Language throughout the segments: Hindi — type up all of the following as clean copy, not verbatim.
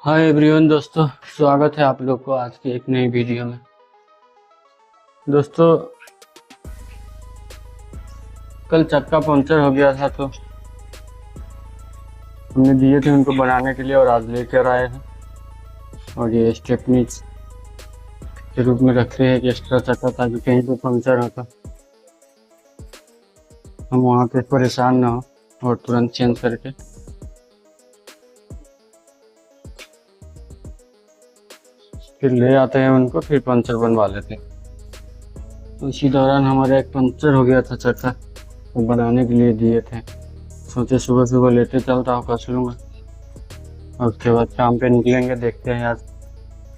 हाय एवरीवन दोस्तों, स्वागत है आप लोग को आज की एक नई वीडियो में। दोस्तों, कल चक्का पंक्चर हो गया था तो हमने दिए थे उनको बनाने के लिए और आज लेकर आए हैं। और ये स्टेपनी के रूप में रखे हैं एक एक्स्ट्रा चक्का, ताकि कहीं पे पंक्चर होता हम वहाँ पे परेशान ना हो और तुरंत चेंज करके फिर ले आते हैं उनको, फिर पंक्चर बनवा लेते हैं। तो इसी दौरान हमारा एक पंक्चर हो गया था चक्का, तो बनाने के लिए दिए थे। सोचे सुबह सुबह लेते चलता हूँ, कस लूँगा और उसके बाद काम पे निकलेंगे। देखते हैं आज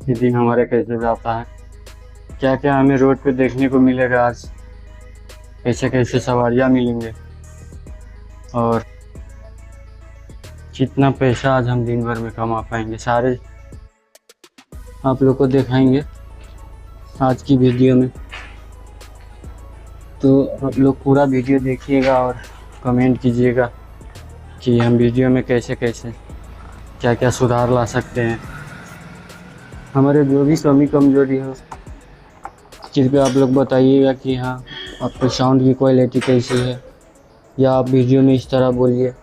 ये दिन हमारे कैसे जाता है, क्या क्या हमें रोड पे देखने को मिलेगा आज, कैसे कैसे सवारियाँ मिलेंगे और कितना पैसा आज हम दिन भर में कमा पाएंगे, सारे आप लोग को दिखाएंगे आज की वीडियो में। तो आप लोग पूरा वीडियो देखिएगा और कमेंट कीजिएगा कि हम वीडियो में कैसे कैसे क्या क्या सुधार ला सकते हैं। हमारे जो भी कमी कमजोरी हो कृपया आप लोग बताइएगा कि हाँ आपको साउंड की क्वालिटी कैसी है, या आप वीडियो में इस तरह बोलिए,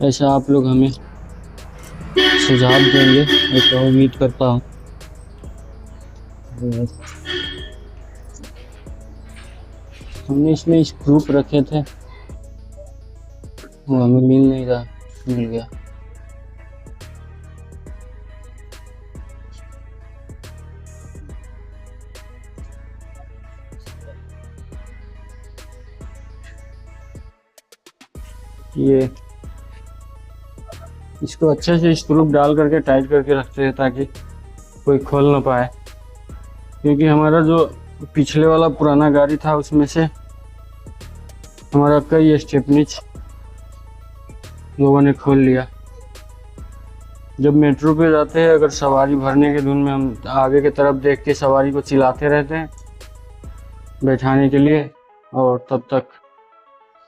ऐसा आप लोग हमें सुझाव देंगे, ऐसा उम्मीद करता हूँ। हमने इसमें स्क्रूप रखे थे, वो हमें मिल नहीं रहा, मिल गया। ये इसको अच्छे से स्क्रू डाल करके टाइट करके रखते हैं ताकि कोई खोल ना पाए, क्योंकि हमारा जो पिछले वाला पुराना गाड़ी था उसमें से हमारा कई स्टेपनीज लोगों ने खोल लिया। जब मेट्रो पे जाते हैं, अगर सवारी भरने के धुन में हम आगे की तरफ देख के सवारी को चिल्लाते रहते हैं बैठाने के लिए, और तब तक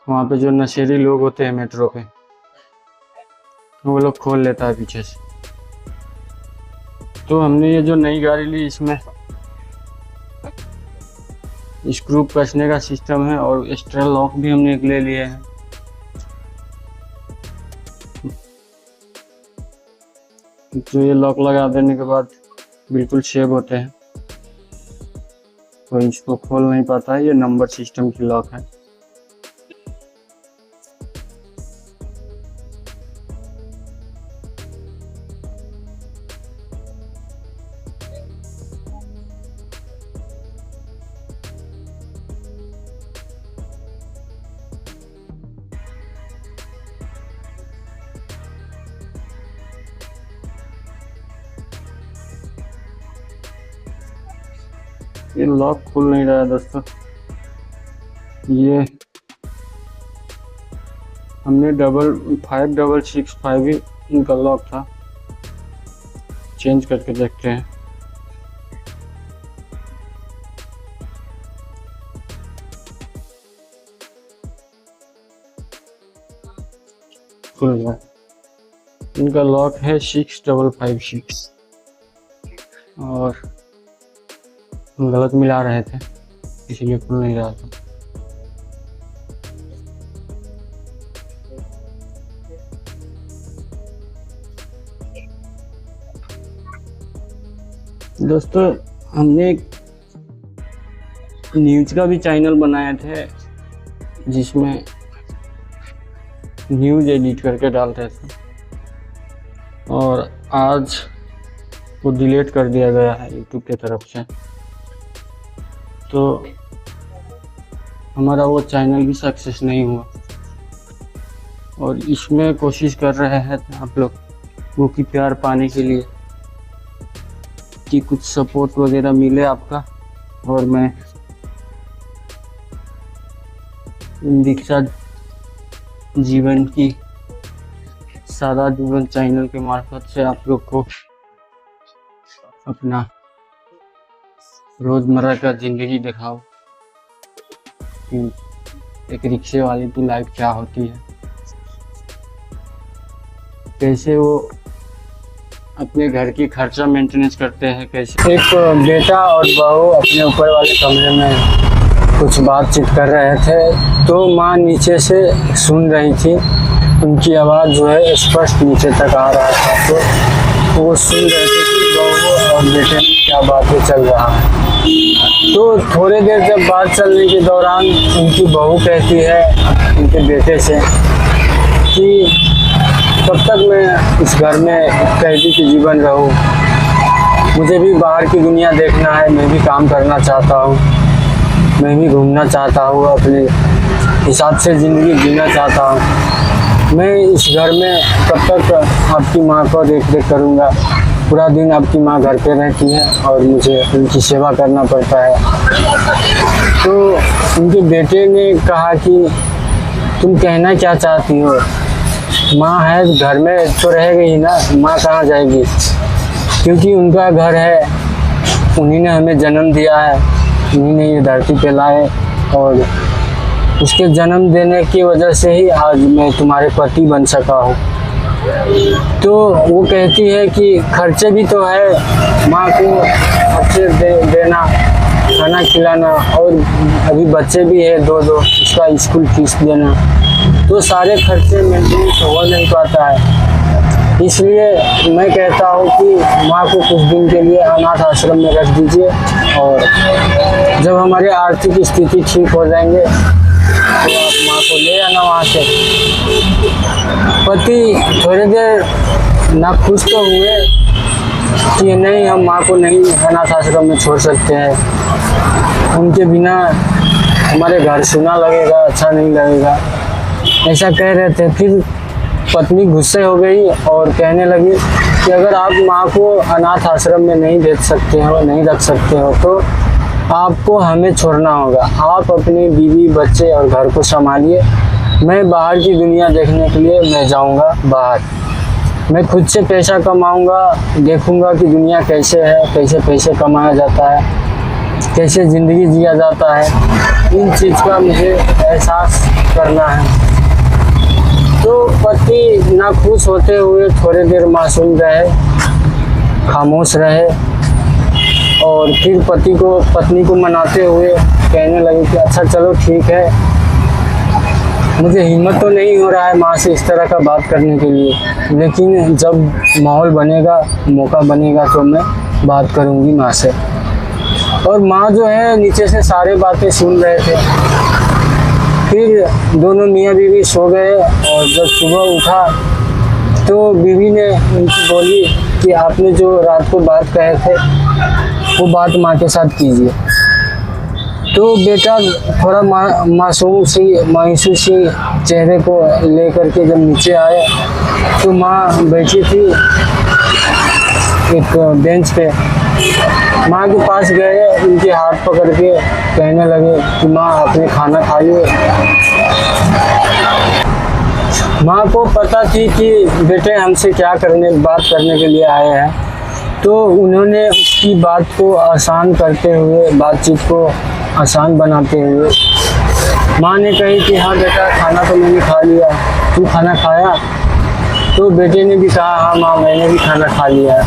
वहाँ पे जो नशेड़ी लोग होते हैं मेट्रो पे, वो लोग खोल लेता है पीछे से। तो हमने ये जो नई गाड़ी ली, इसमें स्क्रू कसने का सिस्टम है और एक्स्ट्रा लॉक भी हमने एक ले लिए हैं। तो ये लॉक लगा देने के बाद बिल्कुल सेव होते हैं, तो इसको खोल नहीं पाता है। ये नंबर सिस्टम की लॉक है। ये लॉक खुल नहीं रहा है दोस्तों। ये हमने 5665 ही इनका लॉक था, चेंज करके देखते हैं। खुल गया। इनका लॉक है 6556 और गलत मिला रहे थे, इसलिए खुल नहीं रहा था। दोस्तों, हमने एक न्यूज का भी चैनल बनाए थे जिसमें न्यूज एडिट करके डालते थे, और आज वो डिलीट कर दिया गया है यूट्यूब की तरफ से। तो हमारा वो चैनल भी सक्सेस नहीं हुआ, और इसमें कोशिश कर रहे हैं आप लोग वो की प्यार पाने के लिए कि कुछ सपोर्ट वगैरह मिले आपका, और मैं दीक्षा जीवन की सादा जीवन चैनल के मार्फत से आप लोग को अपना रोजमर्रा का जिंदगी दिखाओ कि एक रिक्शे वाले की लाइफ क्या होती है, कैसे वो अपने घर की खर्चा मेंटेनेंस करते हैं कैसे। एक बेटा और बहू अपने ऊपर वाले कमरे में कुछ बातचीत कर रहे थे, तो माँ नीचे से सुन रही थी। उनकी आवाज़ जो है स्पष्ट नीचे तक आ रहा था, तो वो सुन रहे थे कि बहू और बेटे में क्या बातें चल रहा है। तो थोड़ी देर जब बात चलने के दौरान उनकी बहू कहती है उनके बेटे से कि कब तक मैं इस घर में कैदी के जीवन रहूं, मुझे भी बाहर की दुनिया देखना है, मैं भी काम करना चाहता हूं, मैं भी घूमना चाहता हूं, अपने हिसाब से ज़िंदगी जीना चाहता हूं। मैं इस घर में कब तक आपकी माँ को देख रेख करूँगा, पूरा दिन आपकी माँ घर पे रहती है और मुझे उनकी सेवा करना पड़ता है। तो उनके बेटे ने कहा कि तुम कहना क्या चाहती हो, माँ है घर में तो रहेगी ही ना, माँ कहाँ जाएगी, क्योंकि उनका घर है, उन्हीं ने हमें जन्म दिया है, उन्हीं ने ये धरती पे लाए और उसके जन्म देने की वजह से ही आज मैं तुम्हारे पति बन सका हूँ। तो वो कहती है कि खर्चे भी तो है, माँ को खर्चे देना, खाना खिलाना, और अभी बच्चे भी है दो, उसका स्कूल फीस देना, तो सारे खर्चे मेंटेनेंस हो नहीं पाता है। इसलिए मैं कहता हूँ कि माँ को कुछ दिन के लिए अनाथ आश्रम में रख दीजिए, और जब हमारी आर्थिक स्थिति ठीक हो जाएंगे तो आप माँ को ले आना वहाँ से। पति थोड़ी देर नाखुश तो हुए कि नहीं, हम माँ को नहीं अनाथ आश्रम में छोड़ सकते हैं, उनके बिना हमारे घर सुना लगेगा, अच्छा नहीं लगेगा, ऐसा कह रहे थे। फिर पत्नी गुस्से हो गई और कहने लगी कि अगर आप माँ को अनाथ आश्रम में नहीं भेज सकते हो, नहीं रख सकते हो, तो आपको हमें छोड़ना होगा। आप अपनी बीवी बच्चे और घर को संभालिए, मैं बाहर की दुनिया देखने के लिए मैं जाऊंगा बाहर, मैं खुद से पैसा कमाऊंगा, देखूंगा कि दुनिया कैसे है, कैसे पैसे कमाया जाता है, कैसे ज़िंदगी जिया जाता है, इन चीज़ का मुझे एहसास करना है। तो पति नाखुश होते हुए थोड़ी देर मासूम रहे, खामोश रहे, और फिर पत्नी को मनाते हुए कहने लगे कि अच्छा चलो ठीक है, मुझे हिम्मत तो नहीं हो रहा है माँ से इस तरह का बात करने के लिए, लेकिन जब माहौल बनेगा, मौका बनेगा तो मैं बात करूँगी माँ से। और माँ जो है नीचे से सारे बातें सुन रहे थे। फिर दोनों मियाँ बीवी सो गए, और जब सुबह उठा तो बीवी ने उनकी बोली कि आपने जो रात को बात कहे थे वो बात माँ के साथ कीजिए। तो बेटा थोड़ा मासूम सी चेहरे को लेकर के जब नीचे आए तो माँ बैठी थी एक बेंच पे। माँ के पास गए, उनके हाथ पकड़ के कहने लगे कि माँ अपने खाना खाइए। माँ को पता थी कि बेटे हमसे बात करने के लिए आए हैं, तो उन्होंने उसकी बात को आसान करते हुए, बातचीत को आसान बनाते हुए माँ ने कही कि हाँ बेटा खाना तो मैंने खा लिया, तू खाना खाया? तो बेटे ने भी कहा हाँ माँ मैंने भी खाना खा लिया।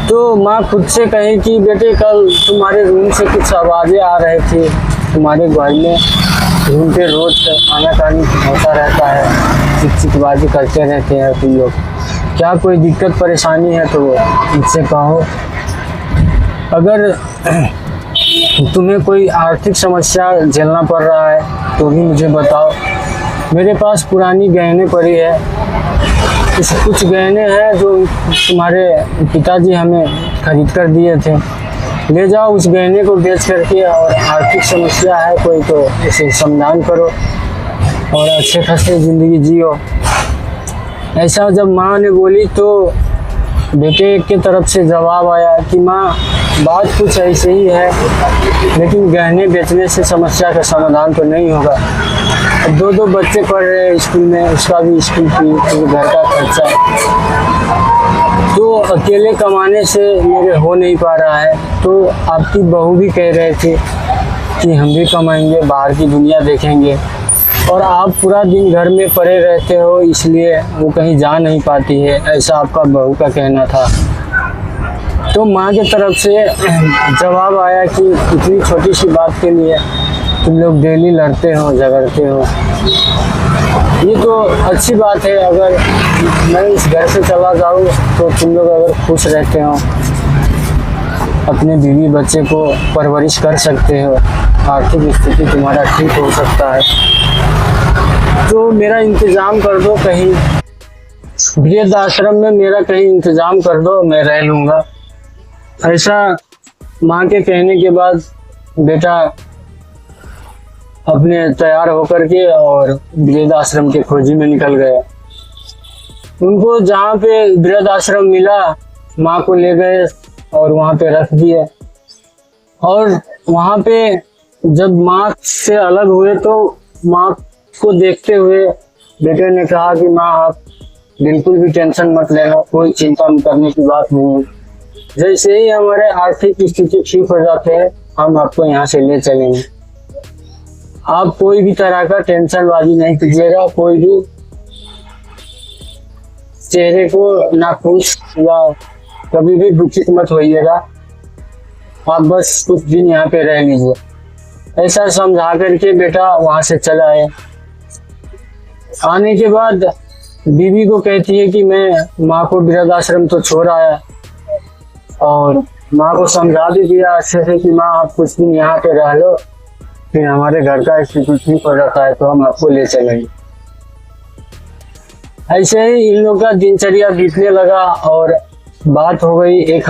तो माँ खुद से कही कि बेटे कल तुम्हारे रूम से कुछ आवाज़ें आ रही थी, तुम्हारे घर में रूम पे रोज आनाकानी होता रहता है, चिकचिकबाजी करते रहते हैं तुम लोग, क्या कोई दिक्कत परेशानी है तो मुझसे कहो। अगर तुम्हें कोई आर्थिक समस्या झेलना पड़ रहा है तो भी मुझे बताओ, मेरे पास पुरानी गहने पड़ी है, कुछ गहने हैं जो तुम्हारे पिताजी हमें खरीद कर दिए थे, ले जाओ उस गहने को बेच करके, और आर्थिक समस्या है कोई तो इसे समाधान करो और अच्छे खासे ज़िंदगी जियो। ऐसा जब माँ ने बोली तो बेटे के तरफ से जवाब आया कि माँ बात कुछ ऐसे ही है, लेकिन गहने बेचने से समस्या का समाधान तो नहीं होगा। दो बच्चे पढ़ रहे हैं स्कूल में, उसका भी स्कूल फीस, घर का खर्चा, तो अकेले कमाने से मेरे हो नहीं पा रहा है। तो आपकी बहू भी कह रहे थे कि हम भी कमाएंगे, बाहर की दुनिया देखेंगे, और आप पूरा दिन घर में पड़े रहते हो, इसलिए वो कहीं जा नहीं पाती है, ऐसा आपका बहू का कहना था। तो माँ की तरफ से जवाब आया कि इतनी छोटी सी बात के लिए तुम लोग डेली लड़ते हो, झगड़ते हो। ये तो अच्छी बात है, अगर मैं इस घर से चला जाऊँ तो तुम लोग अगर खुश रहते हो, अपने बीवी बच्चे को परवरिश कर सकते हो, आर्थिक स्थिति तुम्हारा ठीक हो सकता है, तो मेरा इंतज़ाम कर दो, कहीं वृद्ध आश्रम में मेरा कहीं इंतज़ाम कर दो, मैं रह लूँगा। ऐसा माँ के कहने के बाद बेटा अपने तैयार होकर के और वृद्ध आश्रम के खोजी में निकल गए। उनको जहाँ पे वृद्ध आश्रम मिला, माँ को ले गए और वहाँ पे रख दिए। और वहाँ पे जब माँ से अलग हुए तो माँ को देखते हुए बेटे ने कहा कि माँ आप बिल्कुल भी टेंशन मत लेना, कोई चिंता करने की बात नहीं है। जैसे ही हमारे आर्थिक स्थिति ठीक हो जाते हैं हम आपको यहाँ से ले चलेंगे। आप कोई भी तरह का टेंशनबाजी नहीं कीजिएगा, कोई भी चेहरे को ना खुश या कभी भी दुखित मत होइएगा, आप बस कुछ दिन यहाँ पे रह लीजिए। ऐसा समझा करके बेटा वहां से चला आए। आने के बाद बीवी को कहती है कि मैं माँ को वृद्ध आश्रम तो छोड़ आया, और माँ को समझा भी दिया अच्छे से कि माँ आप कुछ दिन यहाँ पे रह लो, फिर हमारे घर का स्थिति ठीक हो जाता है तो हम आपको ले चलेंगे। ऐसे ही इन लोग का दिनचर्या बीतने लगा और बात हो गई एक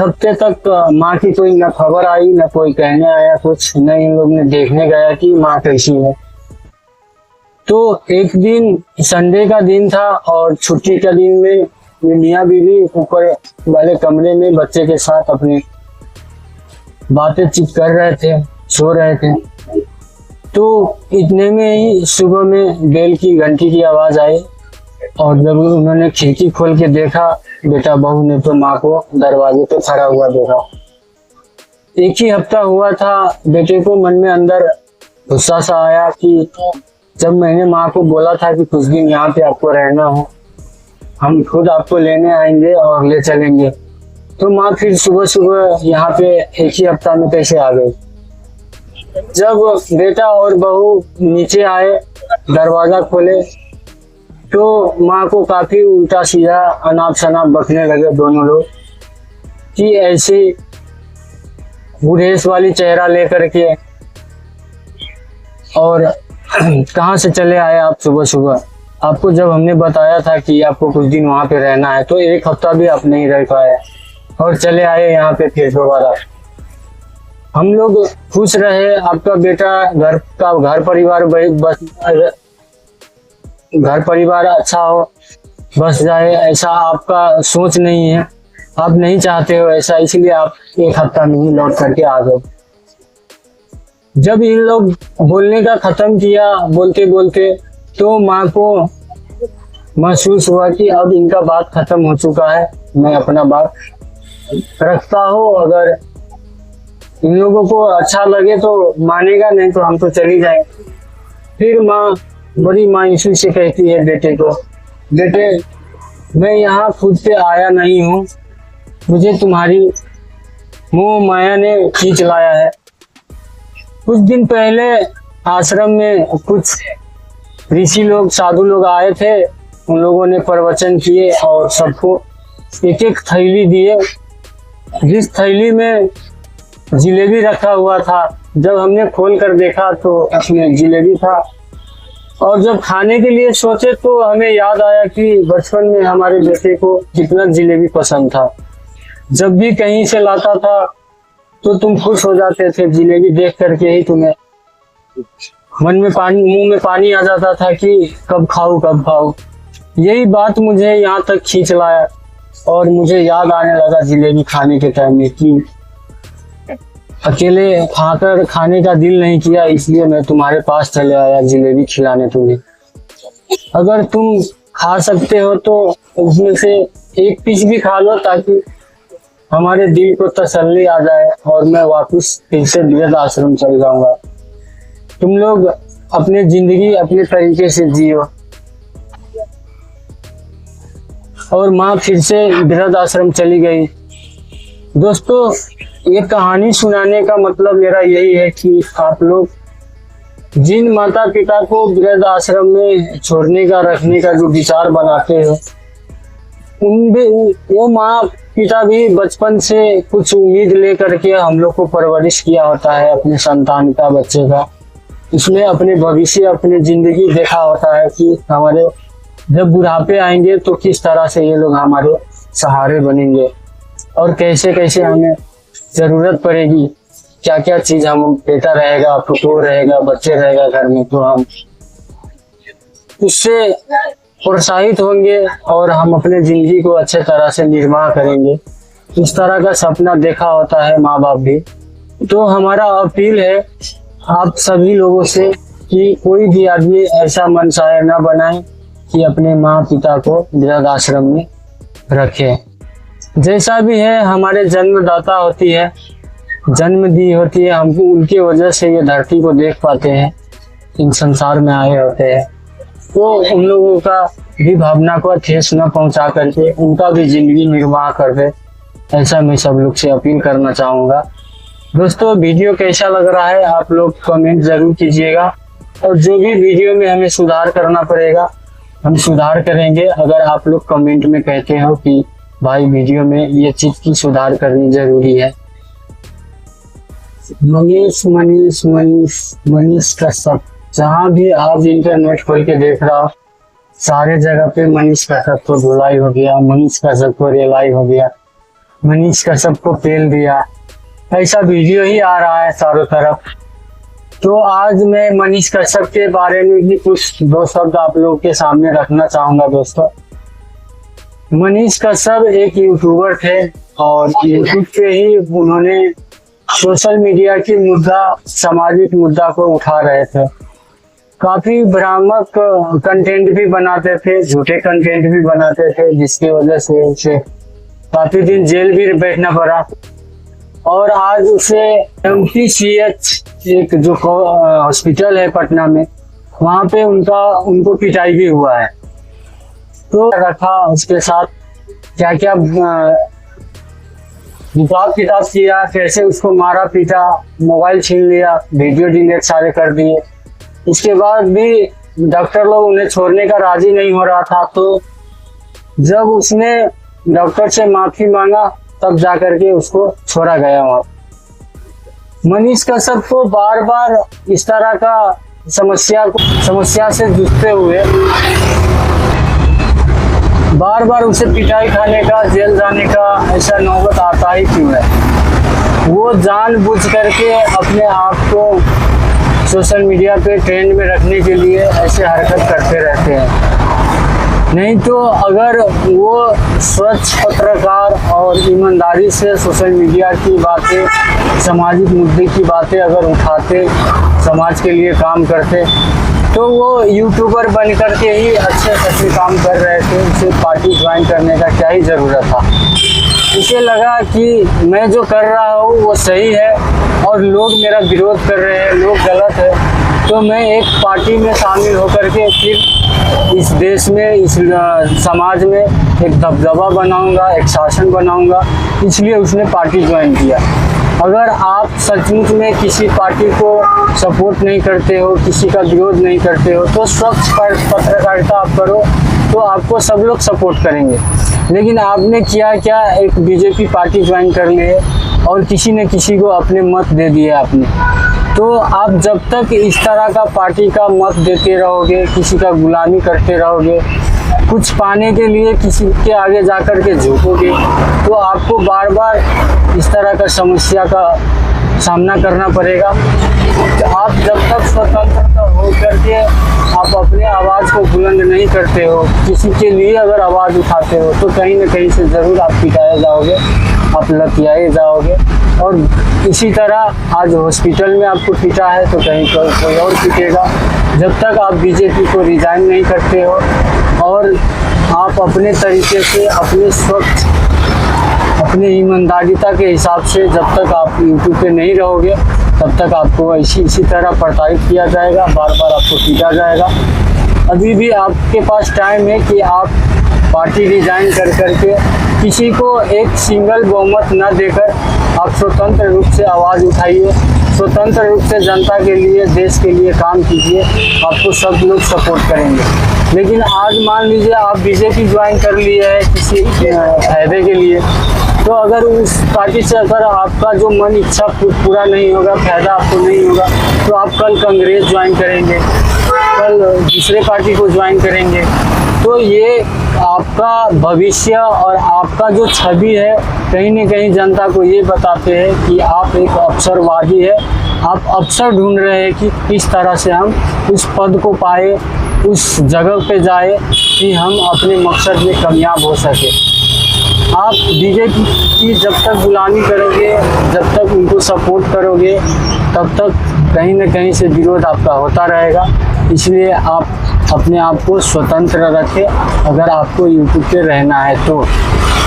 हफ्ते तक माँ की कोई न खबर आई, न कोई कहने आया कुछ, न इन लोग ने देखने गया कि माँ कैसी है। तो एक दिन संडे का दिन था और छुट्टी का दिन में ये मियाँ बीवी ऊपर वाले कमरे में बच्चे के साथ अपनी बातें चित कर रहे थे, सो रहे थे। तो इतने में ही सुबह में बेल की घंटी की आवाज आई, और जब उन्होंने खिड़की खोल के देखा, बेटा बहू ने तो माँ को दरवाजे पे खड़ा हुआ देखा। एक ही हफ्ता हुआ था, बेटे को मन में अंदर गुस्सा सा आया कि जब मैंने माँ को बोला था कि कुछ दिन यहाँ पे आपको रहना हो, हम खुद आपको लेने आएंगे और ले चलेंगे, तो माँ फिर सुबह सुबह यहाँ पे एक ही हफ्ता में कैसे आ गई। जब बेटा और बहू नीचे आए, दरवाजा खोले, तो माँ को काफी उल्टा सीधा अनाप शनाप बकने लगे दोनों लोग कि ऐसी गुरेश वाली चेहरा लेकर के, और कहाँ से चले आए आप सुबह सुबह, आपको जब हमने बताया था कि आपको कुछ दिन वहाँ पे रहना है तो एक हफ्ता भी आप नहीं रह पाए और चले आए यहाँ पे फिर दोबारा। हम लोग खुश रहे, आपका बेटा घर परिवार अच्छा हो, बस जाए, ऐसा आपका सोच नहीं है, आप नहीं चाहते हो ऐसा, इसलिए आप एक हफ्ता में ही लौट करके आ गए। जब इन लोग बोलने का खत्म किया बोलते बोलते, तो माँ को महसूस हुआ कि अब इनका बात खत्म हो चुका है, मैं अपना बात रखता हूँ, अगर इन लोगों को अच्छा लगे तो मानेगा, नहीं तो हम तो चली जाएंगे। फिर माँ बड़ी मायूसी से कहती है बेटे को, बेटे मैं यहाँ खुद से आया नहीं हूँ, मुझे तुम्हारी मोह माया ने खींच लाया है। कुछ दिन पहले आश्रम में कुछ ऋषि लोग, साधु लोग आए थे, उन लोगों ने प्रवचन किए और सबको एक एक थैली दिए। जिस थैली में जिलेबी रखा हुआ था, जब हमने खोल कर देखा तो उसमें जिलेबी था, और जब खाने के लिए सोचे तो हमें याद आया कि बचपन में हमारे बेटे को कितना जिलेबी पसंद था। जब भी कहीं से लाता था तो तुम खुश हो जाते थे, जिलेबी देख करके ही तुम्हें मन में पानी, मुंह में पानी आ जाता था कि कब खाऊं कब खाऊं। यही बात मुझे यहाँ तक खींच लाया और मुझे याद आने लगा जिलेबी खाने के टाइम में कि अकेले खाकर खाने का दिल नहीं किया, इसलिए मैं तुम्हारे पास चले आया जिलेबी खिलाने तुम्हें। अगर तुम खा सकते हो तो उसमें से एक पीस भी खा लो, ताकि हमारे दिल को तसल्ली आ जाए और मैं वापस फिर से वृद्ध आश्रम चल जाऊंगा। तुम लोग अपनी जिंदगी अपने तरीके से जियो। और माँ फिर से वृद्ध आश्रम चली गई। दोस्तों, ये कहानी सुनाने का मतलब मेरा यही है कि आप लोग जिन माता पिता को वृद्ध आश्रम में छोड़ने का रखने का जो विचार बनाते हो, वो माँ पिता भी बचपन से कुछ उम्मीद लेकर के हम लोग को परवरिश किया होता है अपने संतान का, बच्चे का। उसने अपने भविष्य, अपने जिंदगी देखा होता है कि हमारे जब बुढ़ापे आएंगे तो किस तरह से ये लोग हमारे सहारे बनेंगे और कैसे कैसे हमें जरूरत पड़ेगी, क्या क्या चीज, हम बेटा रहेगा, पुतोह रहेगा, बच्चे रहेगा घर में, तो हम उससे प्रोत्साहित होंगे और हम अपने जिंदगी को अच्छे तरह से निर्वाह करेंगे। इस तरह का सपना देखा होता है माँ बाप भी। तो हमारा अपील है आप सभी लोगों से कि कोई भी आदमी ऐसा मनसाय न बनाए कि अपने माँ पिता को वृद्ध आश्रम में रखे। जैसा भी है, हमारे जन्मदाता होती है, जन्म दी होती है हमको, उनकी वजह से ये धरती को देख पाते हैं, इन संसार में आए होते हैं। तो उन लोगों का भी भावना को ठेस न पहुंचा करके उनका भी जिंदगी निर्वाह कर दे, ऐसा मैं सब लोग से अपील करना चाहूँगा। दोस्तों, वीडियो कैसा लग रहा है आप लोग कमेंट जरूर कीजिएगा, और जो भी वीडियो में हमें सुधार करना पड़ेगा हम सुधार करेंगे। अगर आप लोग कमेंट में कहते हो कि भाई वीडियो में ये चीज की सुधार करनी जरूरी है। मनीष कश्यप, जहाँ भी आज इंटरनेट खोल के देख रहा हो, सारे जगह पे मनीष कश्यप को धुलाई हो गया, मनीष कश्यप को रेलाई हो गया, मनीष कश्यप को पेल दिया, ऐसा वीडियो ही आ रहा है चारों तरफ। तो आज मैं मनीष कश्यप के बारे में भी कुछ दो शब्द आप लोगों के सामने रखना चाहूंगा। दोस्तों, मनीष कश्यप एक यूट्यूबर थे और यूट्यूब पे ही उन्होंने सोशल मीडिया की मुद्दा, सामाजिक मुद्दा को उठा रहे थे। काफी भ्रामक कंटेंट भी बनाते थे, झूठे कंटेंट भी बनाते थे, जिसकी वजह से उसे काफी दिन जेल भी बैठना पड़ा। और आज उसे MPCH एक जो हॉस्पिटल है पटना में, वहाँ पे उनको पिटाई भी हुआ है। तो रखा उसके साथ क्या क्या हिसाब किताब किया, कैसे उसको मारा पीटा, मोबाइल छीन लिया, वीडियो डिलीट सारे कर दिए। इसके बाद भी डॉक्टर लोग उन्हें छोड़ने का राजी नहीं हो रहा था। तो जब उसने डॉक्टर से माफी मांगा तब जाकर के उसको छोड़ा गया। वहाँ मनीष कश्यप को बार बार इस तरह का समस्या से जूझते हुए बार बार उसे पिटाई खाने का, जेल जाने का ऐसा नौबत आता ही क्यों है। वो जानबूझ करके अपने आप को सोशल मीडिया पे ट्रेंड में रखने के लिए ऐसे हरकत करते रहते हैं। नहीं तो अगर वो स्वच्छ पत्रकार और ईमानदारी से सोशल मीडिया की बातें, सामाजिक मुद्दे की बातें अगर उठाते, समाज के लिए काम करते, तो वो यूट्यूबर बन करके ही अच्छे काम कर रहे थे। उसे पार्टी ज्वाइन करने का क्या ही ज़रूरत था। उसे लगा कि मैं जो कर रहा हूँ वो सही है और लोग मेरा विरोध कर रहे हैं, लोग गलत है, तो मैं एक पार्टी में शामिल होकर के फिर इस देश में, इस समाज में एक दबदबा बनाऊंगा, एक शासन बनाऊंगा। इसलिए उसने पार्टी ज्वाइन किया। अगर आप सचमुच में किसी पार्टी को सपोर्ट नहीं करते हो, किसी का विरोध नहीं करते हो, तो स्वच्छ पत्रकारिता आप करो तो आपको सब लोग सपोर्ट करेंगे। लेकिन आपने किया क्या, एक बीजेपी पार्टी ज्वाइन कर ली है और किसी न किसी को अपने मत दे दिए आपने। तो आप जब तक इस तरह का पार्टी का मत देते रहोगे, किसी का गुलामी करते रहोगे, कुछ पाने के लिए किसी के आगे जाकर के झुकोगे, तो आपको बार बार इस तरह का समस्या का सामना करना पड़ेगा। तो आप जब तक स्वतंत्र हो करके आप अपने आवाज़ को बुलंद नहीं करते हो, किसी के लिए अगर आवाज़ उठाते हो, तो कहीं न कहीं से ज़रूर आप पिटाए जाओगे, आप लतियाए जाओगे। और इसी तरह आज हॉस्पिटल में आपको पीटा है तो कहीं कोई और पीटेगा। जब तक आप बीजेपी को रिजाइन नहीं करते हो और आप अपने तरीके से, अपने स्वच्छ, अपने ईमानदारिता के हिसाब से जब तक आप यूट्यूब पे नहीं रहोगे, तब तक आपको इसी तरह प्रताड़ित किया जाएगा, बार बार आपको पीटा जाएगा। अभी भी आपके पास टाइम है कि आप पार्टी रिजाइन कर करके किसी को एक सिंगल बहुमत न देकर आप स्वतंत्र रूप से आवाज़ उठाइए, स्वतंत्र रूप से जनता के लिए, देश के लिए काम कीजिए, आपको सब लोग सपोर्ट करेंगे। लेकिन आज मान लीजिए आप बीजेपी ज्वाइन कर लिए है किसी फायदे के लिए, तो अगर उस पार्टी से अगर आपका जो मन इच्छा पूरा नहीं होगा, फायदा आपको नहीं होगा, तो आप कल कांग्रेस ज्वाइन करेंगे, कल दूसरे पार्टी को ज्वाइन करेंगे। तो ये आपका भविष्य और आपका जो छवि है कहीं न कहीं जनता को ये बताते हैं कि आप एक अवसरवादी है, आप अवसर ढूंढ रहे हैं कि किस तरह से हम उस पद को पाए, उस जगह पे जाए कि हम अपने मकसद में कामयाब हो सके। आप बीजेपी की जब तक गुलामी करोगे, जब तक उनको सपोर्ट करोगे, तब तक कहीं न कहीं से विरोध आपका होता रहेगा। इसलिए आप अपने आप को स्वतंत्र रखें अगर आपको यूट्यूब पे रहना है तो।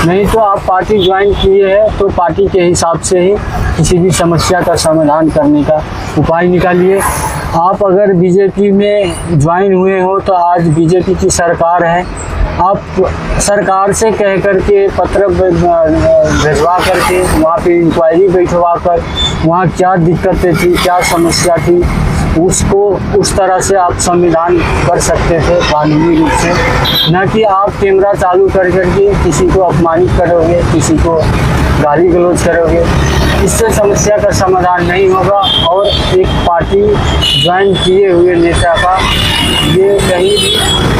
नहीं तो आप पार्टी ज्वाइन किए हैं तो पार्टी के हिसाब से ही किसी भी समस्या का समाधान करने का उपाय निकालिए। आप अगर बीजेपी में ज्वाइन हुए हो तो आज बीजेपी की सरकार है, आप सरकार से कह करके पत्र भिजवा करके वहाँ पे इंक्वायरी बैठवा कर वहाँ क्या दिक्कतें थी, क्या समस्या थी, उसको उस तरह से आप संविधान कर सकते थे कानूनी रूप से, न कि आप कैमरा चालू कर करके किसी को अपमानित करोगे, किसी को गाली गलौज करोगे। इससे समस्या का समाधान नहीं होगा और एक पार्टी ज्वाइन किए हुए नेता का ये कहीं